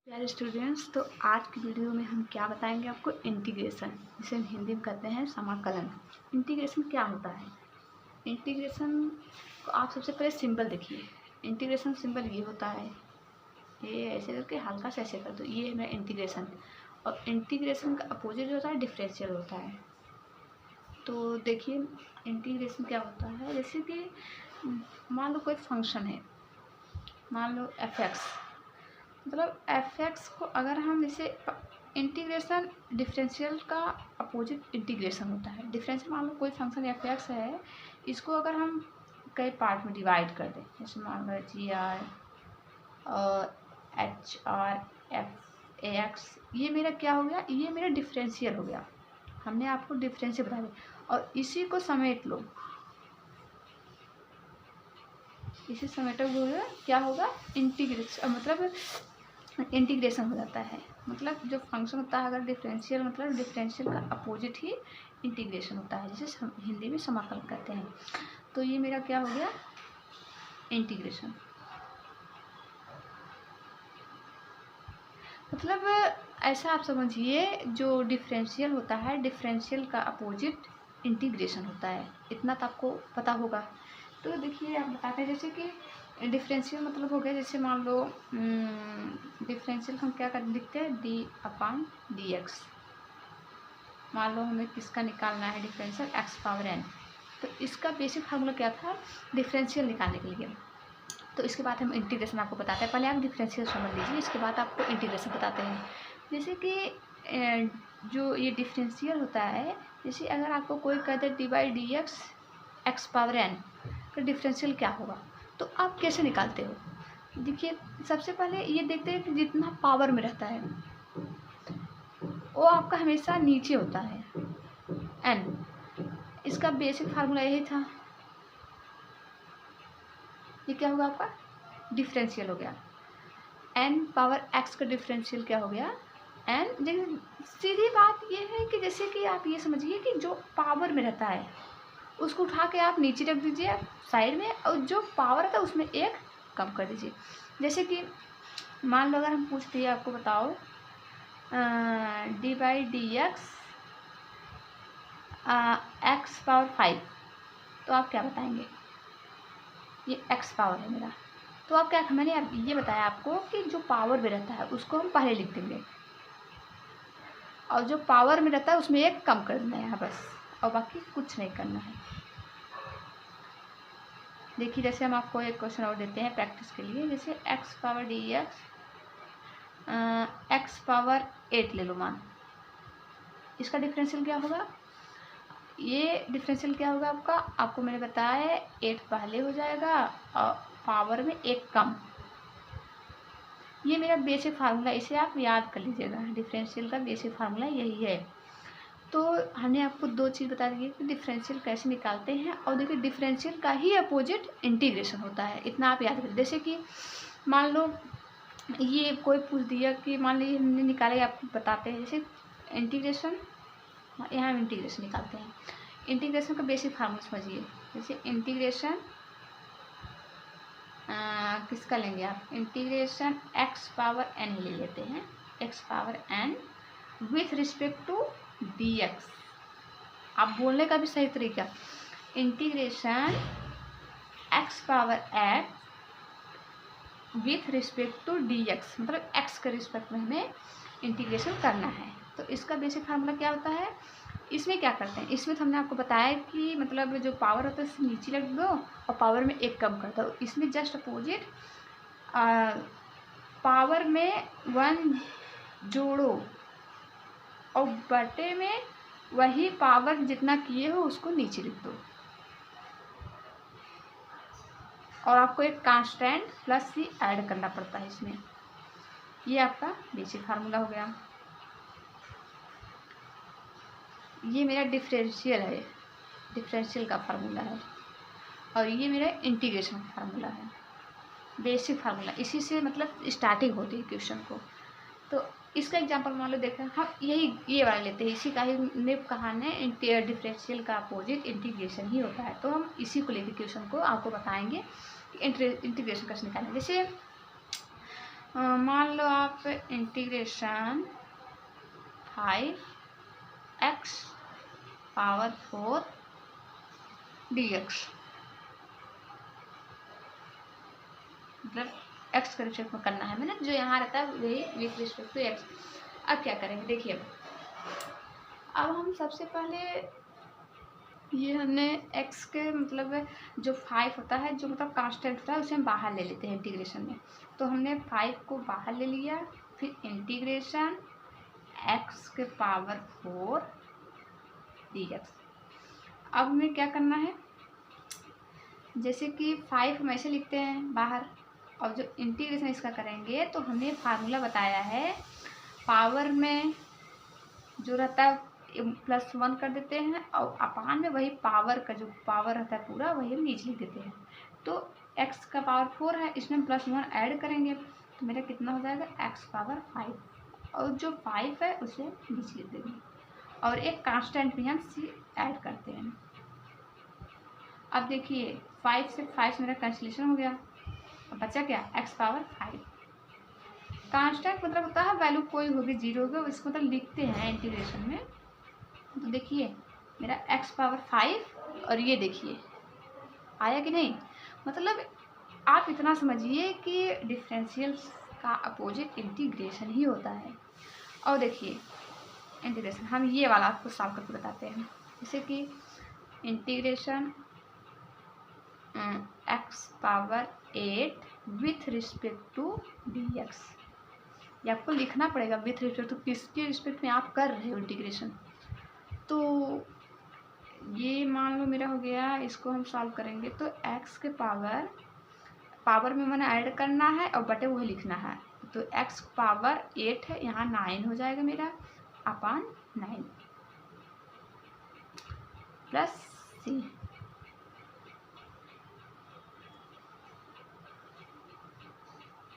प्यारे स्टूडेंट्स, तो आज की वीडियो में हम क्या बताएंगे आपको इंटीग्रेशन, जिसे हम हिंदी में कहते हैं समाकलन। इंटीग्रेशन क्या होता है? इंटीग्रेशन को आप सबसे पहले सिंबल देखिए। इंटीग्रेशन सिंबल ये होता है, ये ऐसे करके हल्का से ऐसे कर दो, ये है मेरा इंटीग्रेशन। और इंटीग्रेशन का अपोजिट होता है डिफरेंशियल होता है। तो देखिए इंटीग्रेशन क्या होता है, जैसे कि मान लो कोई फंक्शन है, मान लो f(x), मतलब f(x) को अगर हम इसे इंटीग्रेशन डिफरेंशियल का अपोजिट इंटीग्रेशन होता है। डिफरेंशियल मान लो कोई फंक्शन f(x) है, इसको अगर हम कई पार्ट में डिवाइड कर दें, जैसे मान लो g(r) और h(r), f(ax), ये मेरा क्या हो गया, ये मेरा डिफरेंशियल हो गया। हमने आपको डिफरेंशियल बता दिया और इसी को समेट लो, इसी समेटे हुए क्या होगा, इंटीग्रेशन, मतलब इंटीग्रेशन हो जाता है। मतलब जो फंक्शन होता है अगर डिफरेंशियल, मतलब डिफरेंशियल का अपोजिट ही इंटीग्रेशन होता है, जिसे हम हिंदी में समाकलन कहते हैं। तो ये मेरा क्या हो गया, इंटीग्रेशन। मतलब ऐसा आप समझिए, जो डिफरेंशियल होता है, डिफरेंशियल का अपोजिट इंटीग्रेशन होता है। इतना तो आपको पता होगा। तो देखिए आप बताते हैं, जैसे कि डिफरेंशियल मतलब हो गया, जैसे मान लो डिफरेंशियल हम क्या कर लिखते हैं, d/dx। मान लो हमें किसका निकालना है, डिफरेंशियल x⁴n। तो इसका बेसिक फार्मूला क्या था, डिफरेंशियल निकालने के लिए। तो इसके बाद हम इंटीग्रेशन आपको बताते हैं। पहले आप डिफरेंशियल समझ लीजिए, इसके बाद आपको इंटीग्रेशन बताते हैं। जैसे कि जो ये डिफरेंशियल होता है, जैसे अगर आपको कोई कहते हैं d/dx x⁴n का डिफरेंशियल क्या होगा, तो आप कैसे निकालते हो? देखिए सबसे पहले ये देखते हैं कि जितना पावर में रहता है वो आपका हमेशा नीचे होता है, n। इसका बेसिक फार्मूला यही था। ये क्या होगा, आपका डिफरेंशियल हो गया। n⁴x का डिफरेंशियल क्या हो गया, n। लेकिन सीधी बात ये है कि जैसे कि आप ये समझिए कि जो पावर में रहता है उसको उठा के आप नीचे रख दीजिए साइड में, और जो पावर था उसमें एक कम कर दीजिए। जैसे कि मान लो अगर हम पूछ दिए आपको, बताओ d/dx x⁵, तो आप क्या बताएंगे, ये x पावर है मेरा। तो आप क्या, मैंने ये बताया आपको कि जो पावर में रहता है उसको हम पहले लिख देंगे, और जो पावर में रहता है उसमें एक कम कर देना है यहाँ बस, और बाकी कुछ नहीं करना है। देखिए जैसे हम आपको एक क्वेश्चन और देते हैं प्रैक्टिस के लिए, जैसे x⁴dx x⁴8 ले लो मान। इसका डिफरेंशियल क्या होगा, ये डिफरेंशियल क्या होगा आपका, आपको मैंने बताया है 8 पहले हो जाएगा और पावर में एक कम। ये मेरा बेसिक फार्मूला, इसे आप याद कर लीजिएगा। डिफरेंशियल का बेसिक फार्मूला यही है। तो हमने आपको दो चीज़ बता दी कि डिफरेंशियल कैसे निकालते हैं, और देखिए डिफरेंशियल का ही अपोजिट इंटीग्रेशन होता है, इतना आप याद करिए। जैसे कि मान लो ये कोई पूछ दिया कि मान लीजिए हमने निकाले, आपको बताते हैं। जैसे इंटीग्रेशन, यहाँ हम इंटीग्रेशन निकालते हैं। इंटीग्रेशन का बेसिक फार्मूला समझिए। जैसे इंटीग्रेशन किसका लेंगे आप, इंटीग्रेशन x⁴n ले लेते हैं, x⁴n with respect to dx। आप बोलने का भी सही तरीका, integration x⁴x with respect to dx, मतलब x के रिस्पेक्ट में हमें इंटीग्रेशन करना है। तो इसका बेसिक फार्मूला क्या होता है, इसमें क्या करते हैं, इसमें तो हमने आपको बताया कि मतलब जो पावर होता है उससे नीचे रख दो और पावर में एक कम कर दो। इसमें जस्ट अपोजिट पावर में 1 जोड़ो और बटे में वही पावर जितना किए हो उसको नीचे लिख दो, और आपको एक कांस्टेंट प्लस सी ऐड करना पड़ता है इसमें। ये आपका बेसिक फार्मूला हो गया। ये मेरा डिफरेंशियल है, डिफरेंशियल का फार्मूला है, और ये मेरा इंटीग्रेशन का फार्मूला है, बेसिक फार्मूला। इसी से मतलब स्टार्टिंग होती है क्वेश्चन को। तो इसका एग्जांपल मान लो देखें, हम यही ये वाला लेते हैं, इसी का ही ने कहानी है, डिफरेंशियल का अपोजिट इंटीग्रेशन ही होता है। तो हम इसी को लेकर क्वेश्चन को आपको बताएंगे कि इंटीग्रेशन कैसे निकालें। जैसे मान लो आप इंटीग्रेशन 5x पावर 4 dx, मतलब x के रिस्पेक्ट में करना है, मैंने जो यहाँ रहता है वही विथ रिस्पेक्ट टू x। अब क्या करेंगे देखिए, अब हम सबसे पहले ये हमने x के मतलब जो 5 होता है, जो मतलब कांस्टेंट होता है, उसे हम बाहर ले लेते हैं इंटीग्रेशन में। तो हमने 5 को बाहर ले लिया, फिर इंटीग्रेशन x के पावर 4 dx। अब हमें क्या करना है, जैसे कि 5 हम ऐसे लिखते हैं बाहर, और जो इंटीग्रेशन इसका करेंगे तो हमने फार्मूला बताया है, पावर में जो रहता है +1 कर देते हैं, और अपान में वही पावर का जो पावर रहता है पूरा वही हम नीचे लिख देते हैं। तो x का पावर 4 है, इसमें +1 ऐड करेंगे तो मेरा कितना हो जाएगा x पावर 5, और जो 5 है उसे नीचे लिख देंगे, और एक कांस्टेंट भी हम c ऐड करते हैं। अब देखिए 5 से 5 मेरा कैंसिलेशन हो गया, अब बचा क्या x पावर 5। कांस्टेंट मतलब होता है वैल्यू कोई होगी, 0 होगी, इसको मतलब लिखते हैं इंटीग्रेशन में। तो देखिए मेरा x पावर 5, और ये देखिए आया कि नहीं। मतलब आप इतना समझिए कि डिफरेंशियल का अपोजिट इंटीग्रेशन ही होता है। और देखिए इंटीग्रेशन हम ये वाला आपको सॉल्व करके बताते हैं, जैसे कि integration x power 8 with respect to dx। ये आपको लिखना पड़ेगा विथ रिस्पेक्ट टू, किसके रिस्पेक्ट में आप कर रहे हो इंटीग्रेशन। तो ये मान लो मेरा हो गया, इसको हम सॉल्व करेंगे तो x के पावर में मैंने ऐड करना है और बटे वही लिखना है। तो x पावर 8 है, यहाँ 9 हो जाएगा मेरा अपान 9 प्लस c।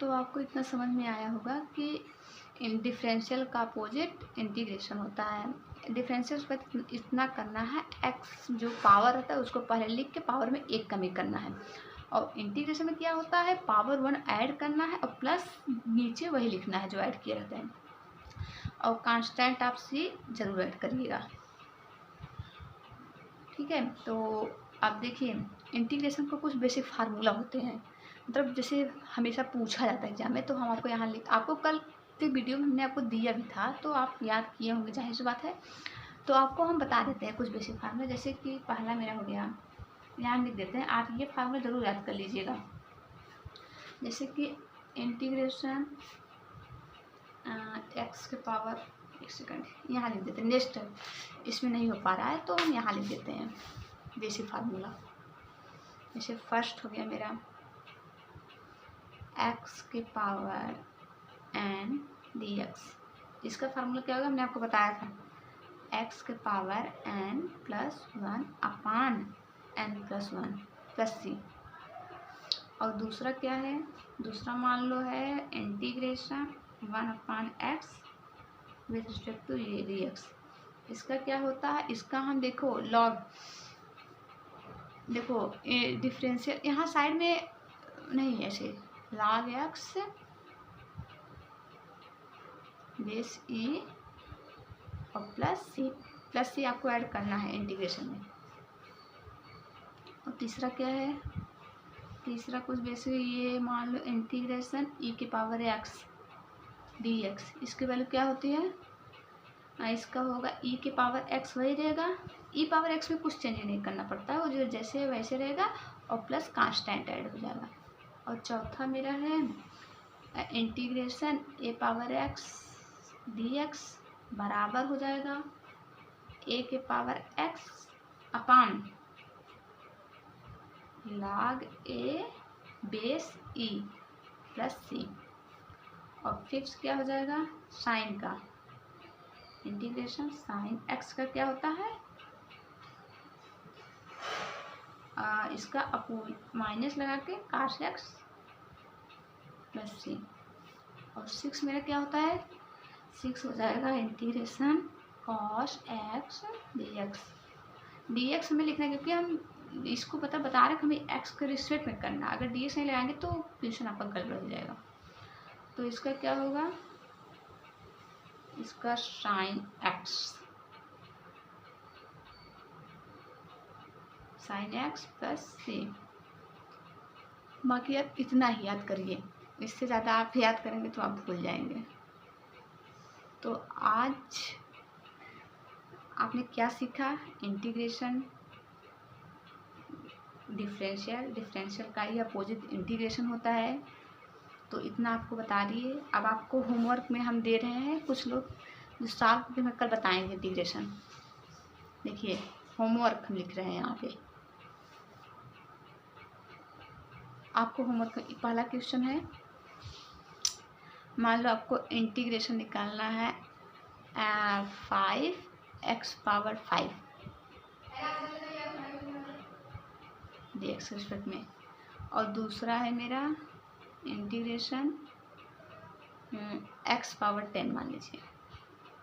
तो आपको इतना समझ में आया होगा कि डिफरेंशियल का अपोजिट इंटीग्रेशन होता है। डिफरेंशियल पर इतना करना है, x जो पावर होता है उसको पहले लिख के पावर में 1 कमी करना है, और इंटीग्रेशन में क्या होता है पावर 1 ऐड करना है और प्लस नीचे वही लिखना है जो ऐड किए रहते हैं, और कांस्टेंट आप c जरूर ऐड करिएगा, ठीक है। तो आप देखिए इंटीग्रेशन को कुछ बेसिक फार्मूला होते हैं, मतलब जैसे हमेशा पूछा जाता है एग्जाम में, तो हम आपको यहाँ आपको कल के वीडियो में हमने आपको दिया भी था, तो आप याद किए होंगे, जाहिर सी बात है। तो आपको हम बता देते हैं कुछ बेसिक फार्मूला, जैसे कि पहला मेरा हो गया, यहाँ लिख देते हैं, आप ये फार्मूला ज़रूर याद कर लीजिएगा। जैसे कि इंटीग्रेशन x के पावर, एक सेकंड यहाँ लिख देते हैं, नेक्स्ट इसमें नहीं हो पा रहा है तो हम यहाँ लिख देते हैं बेसिक फार्मूला। जैसे फर्स्ट हो गया मेरा x के पावर n dx, इसका फार्मूला क्या होगा हमने आपको बताया था, x के power n plus 1 upon n plus 1 plus c। और दूसरा क्या है, दूसरा मान लो है integration 1 upon x with respect to ये dx। इसका क्या होता है, इसका हम देखो लॉग, देखो डिफरेंशियल यहाँ साइड में नहीं, ऐसे log x बेस e और प्लस सी आपको ऐड करना है इंटीग्रेशन में। और तीसरा क्या है, तीसरा कुछ बेसिक ये मान लो इंटीग्रेशन e के पावर x dx, इसकी वैल्यू क्या होती है, इसका होगा e के पावर x वही रहेगा, e पावर x में कुछ चेंज नहीं करना पड़ता है, वो जो जैसे वैसे रहेगा, और प्लस कांस्टेंट ऐड हो जाएगा। और चौथा मेरा है integration a power x dx बराबर हो जाएगा a के power x upon log a base e plus c। और फिफ्थ क्या हो जाएगा, साइन का इंटीग्रेशन साइन x का क्या होता है, इसका माइनस लगा के cos x प्लस c। और 6 मेरा क्या होता है, 6 हो जाएगा इंटीग्रेशन cos x dx हमें लिखना है, क्योंकि हम इसको बता रहे हैं हमें x के रिस्पेक्ट में करना, अगर dx नहीं लगाएंगे तो क्वेश्चन आपका गड़बड़ हो जाएगा। तो इसका क्या होगा, इसका साइन एक्स प्लस सी। बाकी आप इतना ही याद करिए, इससे ज़्यादा आप याद करेंगे तो आप भूल जाएंगे। तो आज आपने क्या सीखा, इंटीग्रेशन, डिफरेंशियल का ही अपोजिट इंटीग्रेशन होता है। तो इतना आपको बता दिए। अब आपको होमवर्क में हम दे रहे हैं, कुछ लोग जो सॉल्व में कल बताएंगे इंटीग्रेशन। देखिए होमवर्क हम लिख रहे हैं यहाँ पे। आपको होमवर्क का पहला क्वेश्चन है, मान लो आपको इंटीग्रेशन निकालना है 5x⁵ dx के रिस्पेक्ट में, और दूसरा है मेरा इंटीग्रेशन x⁻10 मान लीजिए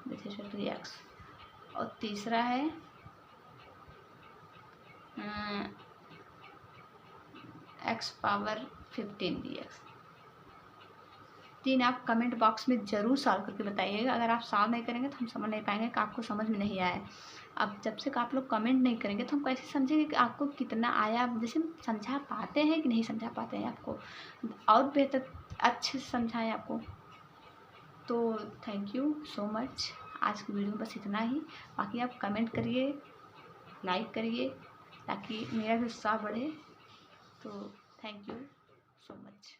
विथ रिस्पेक्ट टू x, और तीसरा है x⁻15 dx। तीन आप कमेंट बॉक्स में ज़रूर सॉल्व करके बताइएगा। अगर आप सॉल्व नहीं करेंगे तो हम समझ नहीं पाएंगे कि आपको समझ में नहीं आया है। अब जब से आप लोग कमेंट नहीं करेंगे तो हम कैसे समझेंगे कि आपको कितना आया। जैसे समझा पाते हैं कि नहीं समझा पाते हैं, आपको और बेहतर अच्छे से समझाएं आपको। तो थैंक यू सो मच। आज की वीडियो में बस इतना ही। बाकी आप कमेंट करिए, लाइक करिए, ताकि मेरा भी उत्साह बढ़े। तो थैंक यू सो मच।